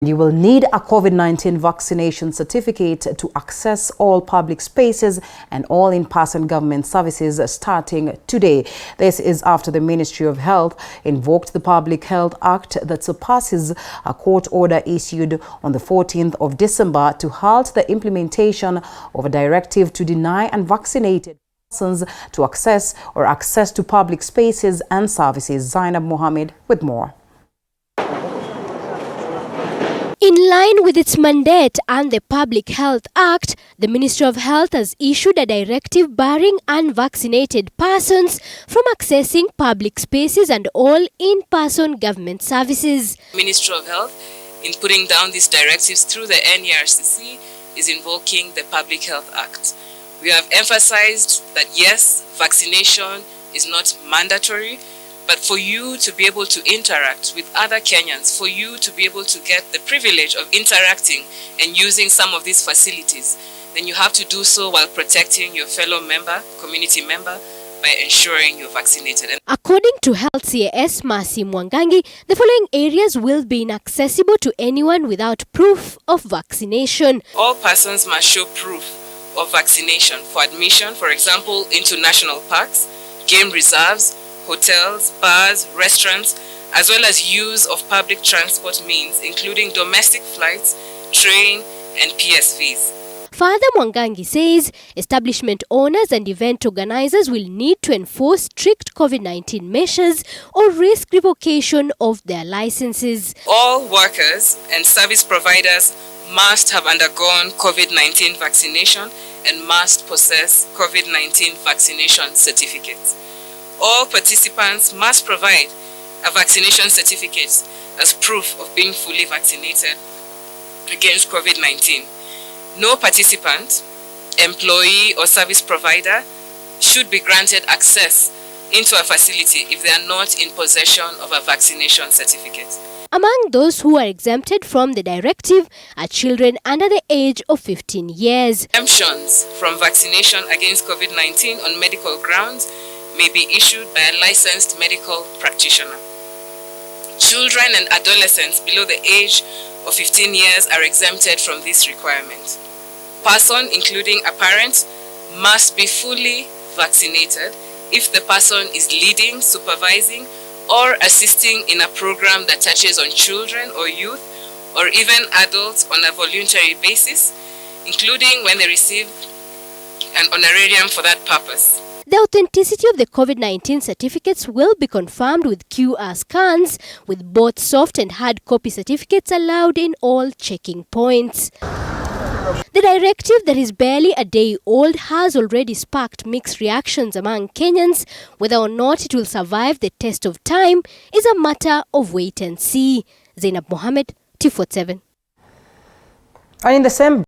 You will need a COVID-19 vaccination certificate to access all public spaces and all in-person government services starting today. This is after the Ministry of Health invoked the Public Health Act that surpasses a court order issued on the 14th of December to halt the implementation of a directive to deny unvaccinated persons to access to public spaces and services. Zainab Mohammed with more. In line with its mandate and the Public Health Act, the Ministry of Health has issued a directive barring unvaccinated persons from accessing public spaces and all in-person government services. Ministry of Health, in putting down these directives through the NERCC, is invoking the Public Health Act. We have emphasized that yes, vaccination is not mandatory, but for you to be able to interact with other Kenyans, for you to be able to get the privilege of interacting and using some of these facilities, then you have to do so while protecting your fellow member, community member, by ensuring you're vaccinated. According to Health CAS Mercy Mwangangi, the following areas will be inaccessible to anyone without proof of vaccination. All persons must show proof of vaccination for admission, for example, into national parks, game reserves, hotels, bars, restaurants, as well as use of public transport means, including domestic flights, train, and PSVs. Father Mwangangi says establishment owners and event organizers will need to enforce strict COVID-19 measures or risk revocation of their licenses. All workers and service providers must have undergone COVID-19 vaccination and must possess COVID-19 vaccination certificates. All participants must provide a vaccination certificate as proof of being fully vaccinated against COVID-19. No participant, employee or service provider should be granted access into a facility if they are not in possession of a vaccination certificate. Among those who are exempted from the directive are children under the age of 15 years. Exemptions from vaccination against COVID-19 on medical grounds may be issued by a licensed medical practitioner. Children and adolescents below the age of 15 years are exempted from this requirement. Person, including a parent, must be fully vaccinated if the person is leading, supervising, or assisting in a program that touches on children or youth, or even adults on a voluntary basis, including when they receive an honorarium for that purpose. The authenticity of the COVID-19 certificates will be confirmed with QR scans, with both soft and hard copy certificates allowed in all checking points. The directive that is barely a day old has already sparked mixed reactions among Kenyans. Whether or not it will survive the test of time is a matter of wait and see. Zainab Mohammed, T47. And in the same